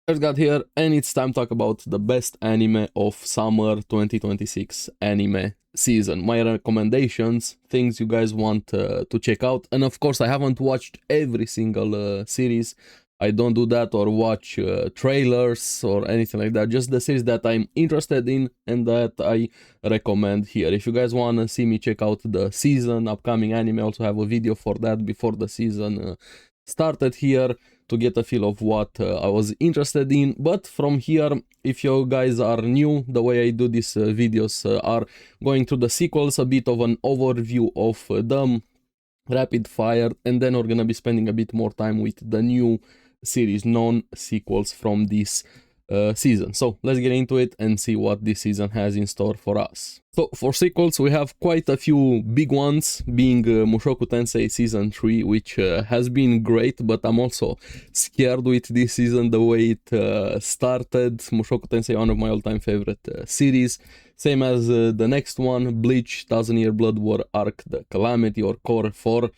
Got here, and it's time to talk about the best anime of summer 2026 anime season. My recommendations, things you guys want to check out, and of course, I haven't watched every single series. I don't do that or watch trailers or anything like that. Just the series that I'm interested in and that I recommend here. If you guys want to see me check out the season, upcoming anime, I also have a video for that before the season started here, to get a feel of what I was interested in. But from here, if you guys are new, the way I do these videos are going through the sequels, a bit of an overview of them, rapid fire, and then we're gonna be spending a bit more time with the new series, non-sequels from this season. So let's get into it and see what this season has in store for us. So for sequels, we have quite a few big ones, being Mushoku Tensei Season 3, which has been great, but I'm also scared with this season, the way it started. Mushoku Tensei, one of my all-time favorite series. Same as the next one, Bleach, 1000-Year Blood War Arc, The Calamity, or Core 4.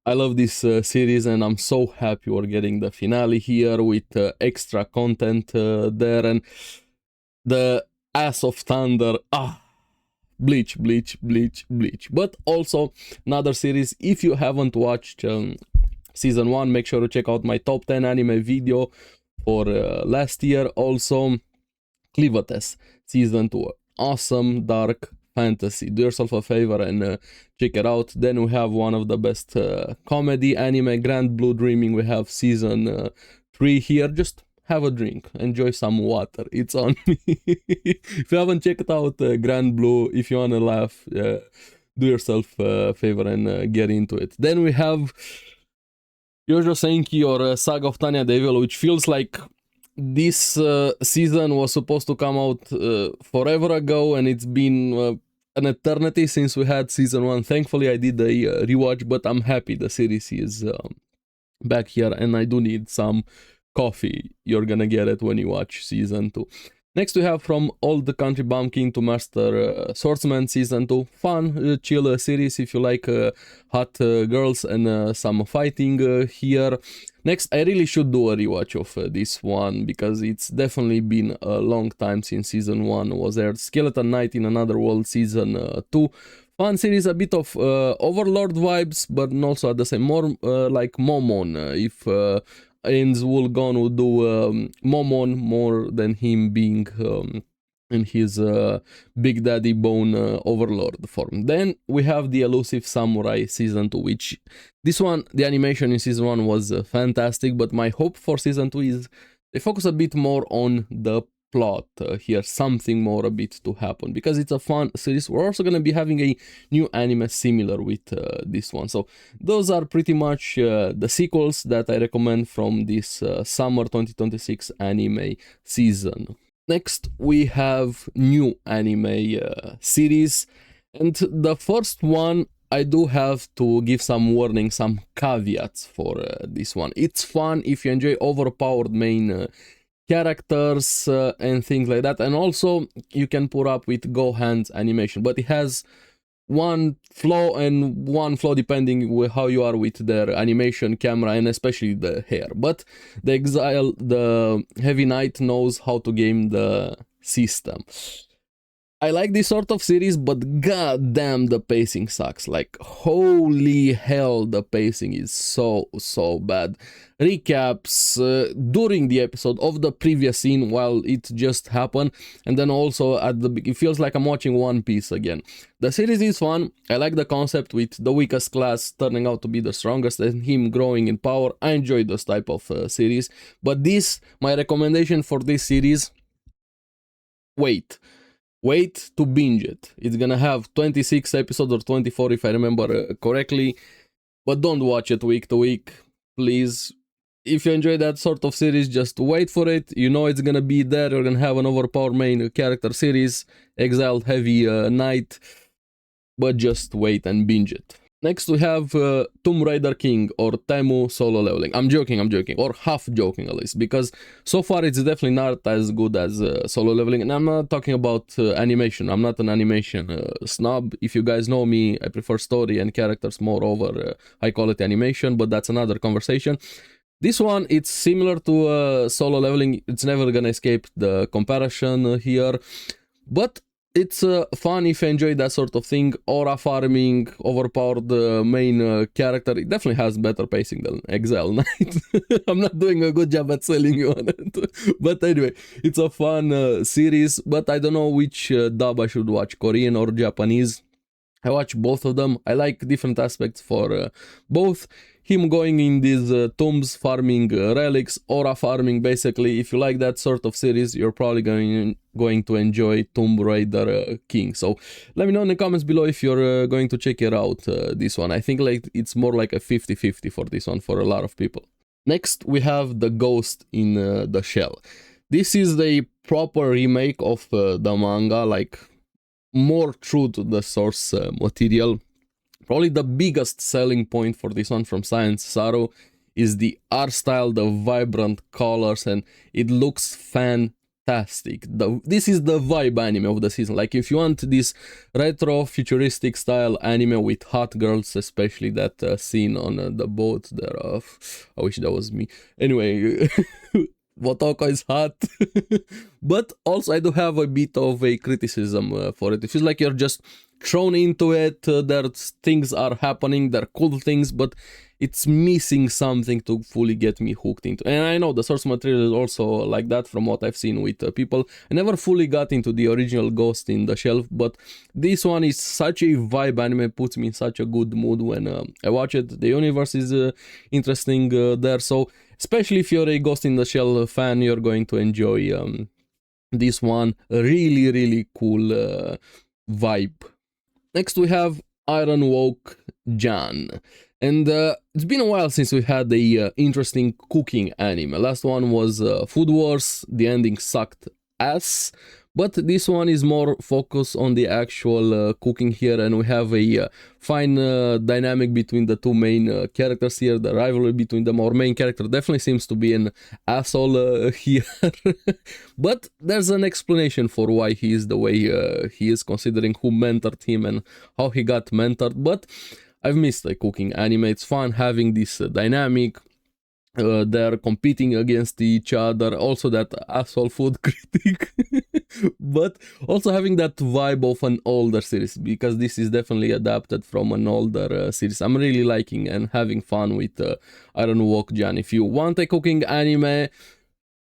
I love this series, and I'm so happy we're getting the finale here with extra content there, and the Ass of Thunder. Bleach. But also another series, if you haven't watched season 1, make sure to check out my top 10 anime video for last year. Also, Clivates season 2, awesome dark fantasy. Do yourself a favor and check it out. Then we have one of the best comedy anime, Grand Blue Dreaming. We have season 3 here. Just have a drink, enjoy some water, it's on me. If you haven't checked out Grand Blue, if you wanna laugh, do yourself a favor and get into it. Then we have Yojo Senki, or Saga of Tanya Devil, which feels like this season was supposed to come out forever ago, and it's been an eternity since we had season 1. Thankfully I did a rewatch, but I'm happy the series is back here, and I do need some coffee. You're gonna get it when you watch season 2. Next we have From Old Country Bumpkin to Master Swordsman season 2. Fun, chill series if you like hot girls and some fighting here. Next, I really should do a rewatch of this one, because it's definitely been a long time since season 1 was aired. Skeleton Knight in Another World season 2. Fun series, a bit of Overlord vibes, but also at the same, more like Momon. If Ains Woolgon would do Momon more than him being in his Big Daddy Bone Overlord form. Then we have The Elusive Samurai season 2, which this one, the animation in season 1 was fantastic, but my hope for season 2 is they focus a bit more on the plot here, something more a bit to happen, because it's a fun series. We're also going to be having a new anime similar with this one. So those are pretty much the sequels that I recommend from this summer 2026 anime season. Next we have new anime series, and the first one, I do have to give some warning, some caveats for this one. It's fun if you enjoy overpowered main characters and things like that, and also you can put up with Gohan's animation, but it has one flaw, and one flaw depending with how you are with their animation, camera, and especially the hair. But the Exile, the Heavy Knight, knows how to game the system. I like this sort of series, but goddamn, the pacing sucks. Like, holy hell, the pacing is so bad. Recaps during the episode of the previous scene while it just happened, and then also at the it feels like I'm watching One Piece again. The series is fun. I like the concept with the weakest class turning out to be the strongest and him growing in power. I enjoy this type of series, but my recommendation for this series, wait to binge it. It's gonna have 26 episodes or 24 if I remember correctly, but don't watch it week to week, please. If you enjoy that sort of series, just wait for it. You know it's gonna be there. You're gonna have an overpowered main character series, Exiled Heavy Knight, but just wait and binge it. Next we have Tomb Raider King, or Temu Solo Leveling. I'm joking, or half joking at least, because so far it's definitely not as good as Solo Leveling, and I'm not talking about animation. I'm not an animation snob. If you guys know me, I prefer story and characters more over high quality animation, but that's another conversation. This one, it's similar to solo leveling. It's never gonna escape the comparison here, but it's fun if you enjoy that sort of thing. Aura farming, overpowered main character. It definitely has better pacing than Exile Knight. I'm not doing a good job at selling you on it. But anyway, it's a fun series, but I don't know which dub I should watch, Korean or Japanese. I watch both of them. I like different aspects for both. Him going in these tombs, farming relics, aura farming, basically. If you like that sort of series, you're probably going to enjoy Tomb Raider King. So let me know in the comments below if you're going to check it out, this one. I think like it's more like a 50-50 for this one for a lot of people. Next, we have The Ghost in the Shell. This is the proper remake of the manga, like more true to the source material. Probably the biggest selling point for this one from Science Saru is the art style, the vibrant colors, and it looks fantastic. This is the vibe anime of the season. Like if you want this retro futuristic style anime with hot girls, especially that scene on the boat there. I wish that was me. Anyway, Wotoko is hot. But also I do have a bit of a criticism for it. It feels like you're just thrown into it, there's things are happening, there are cool things, but it's missing something to fully get me hooked into. And I know the source material is also like that from what I've seen with people. I never fully got into the original Ghost in the Shell, but this one is such a vibe anime, puts me in such a good mood when I watch it. The universe is interesting there, so especially if you're a Ghost in the Shell fan, you're going to enjoy this one. Really cool vibe. Next we have Iron Woke Jan. And it's been a while since we had a interesting cooking anime. Last one was Food Wars. The ending sucked ass. But this one is more focused on the actual cooking here, and we have a fine dynamic between the two main characters here. The rivalry between them. Our main character definitely seems to be an asshole here, but there's an explanation for why he is the way he is, considering who mentored him and how he got mentored. But I've missed a cooking anime. It's fun having this dynamic. They're competing against each other, also that asshole food critic, but also having that vibe of an older series, because this is definitely adapted from an older series. I'm really liking and having fun with Iron Walk Jan. If you want a cooking anime,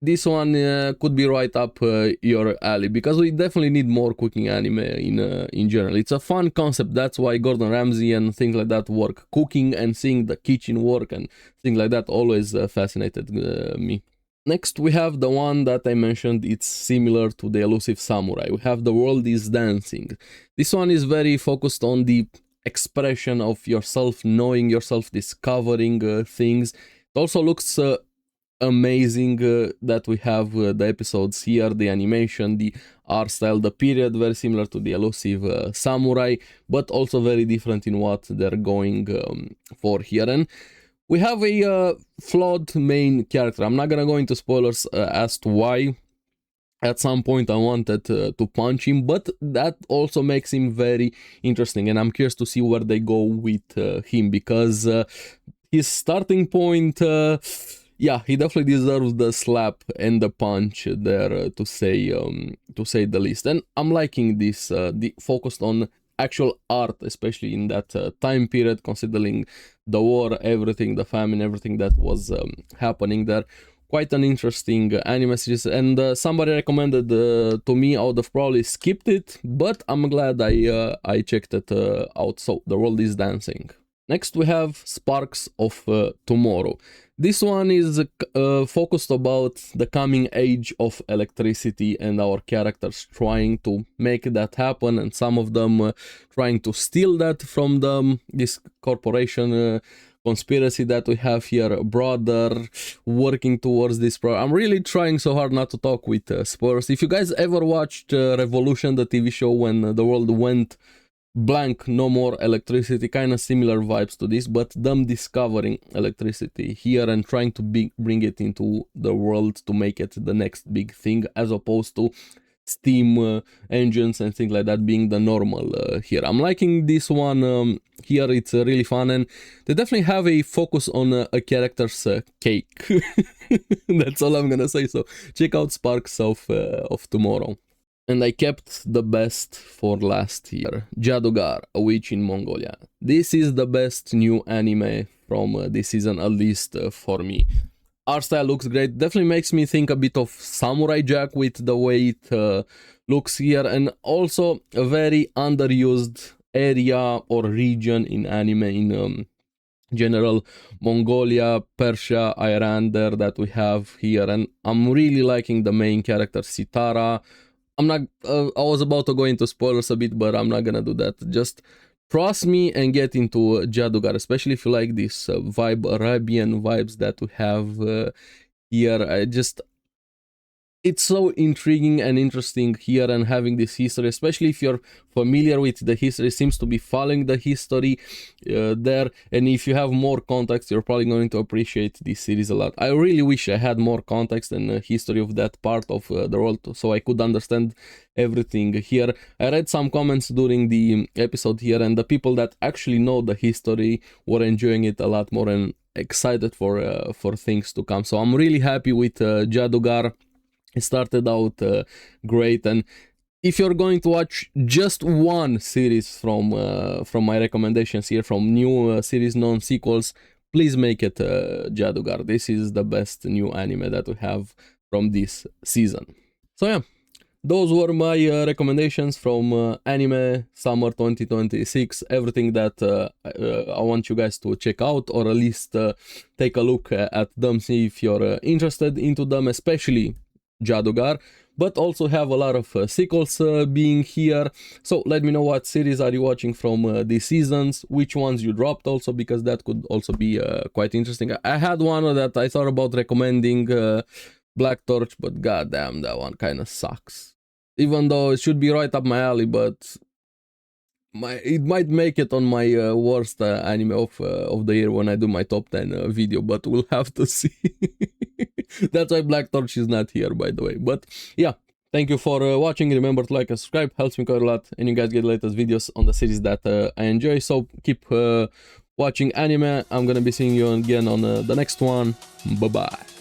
this one could be right up your alley, because we definitely need more cooking anime in general. It's a fun concept. That's why Gordon Ramsay and things like that work. Cooking and seeing the kitchen work and things like that always fascinated me. Next we have the one that I mentioned. It's similar to the Elusive Samurai. We have The World is Dancing. This one is very focused on the expression of yourself, knowing yourself, discovering things. It also looks amazing that we have the episodes here, the animation, the art style, the period, very similar to the Elusive Samurai, but also very different in what they're going for here. And we have a flawed main character. I'm not gonna go into spoilers as to why. At some point I wanted to punch him, but that also makes him very interesting, and I'm curious to see where they go with him, because his starting point, yeah, he definitely deserves the slap and the punch there, to say the least. And I'm liking this, the focused on actual art, especially in that time period, considering the war, everything, the famine, everything that was happening there. Quite an interesting anime series, and somebody recommended to me. I would have probably skipped it, but I'm glad I checked it out. So The World is Dancing. Next we have Sparks of Tomorrow. This one is focused about the coming age of electricity and our characters trying to make that happen, and some of them trying to steal that from them. This corporation conspiracy that we have here, brother, working towards this I'm really trying so hard not to talk with spoilers. If you guys ever watched Revolution, the TV show, when the world went blank, no more electricity, kind of similar vibes to this, but them discovering electricity here and trying to bring it into the world to make it the next big thing, as opposed to Steam engines and things like that being the normal here. I'm liking this one here. It's really fun, and they definitely have a focus on a character's cake. That's all I'm gonna say. So check out Sparks of Tomorrow. And I kept the best for last year. Jadugar, a witch in Mongolia. This is the best new anime from this season, at least for me. Art style looks great. Definitely makes me think a bit of Samurai Jack with the way it looks here, and also a very underused area or region in anime in general. Mongolia, Persia, Iran there that we have here, and I'm really liking the main character Sitara. I'm not, I was about to go into spoilers a bit, but I'm not gonna do that. Just trust me and get into Jadugar, especially if you like this vibe, Arabian vibes that we have here. It's so intriguing and interesting here, and having this history, especially if you're familiar with the history, seems to be following the history there, and if you have more context, you're probably going to appreciate this series a lot. I really wish I had more context and history of that part of the world, so I could understand everything here. I read some comments during the episode here, and the people that actually know the history were enjoying it a lot more and excited for things to come. So I'm really happy with Jadugar. It started out great, and if you're going to watch just one series from my recommendations here, from new series, non-sequels, please make it Jadugar. This is the best new anime that we have from this season. So yeah, those were my recommendations from anime summer 2026. Everything that I want you guys to check out, or at least take a look at them, see if you're interested into them, especially Jadugar, but also have a lot of sequels being here. So let me know what series are you watching from these seasons, which ones you dropped also, because that could also be quite interesting. I had one that I thought about recommending, Black Torch, but goddamn, that one kind of sucks. Even though it should be right up my alley, but it might make it on my worst anime of the year when I do my top 10 video, but we'll have to see. That's why Black Torch is not here, by the way. But yeah, thank you for watching. Remember to like and subscribe, helps me quite a lot, and you guys get the latest videos on the series that I enjoy. So keep watching anime. I'm gonna be seeing you again on the next one. Bye bye.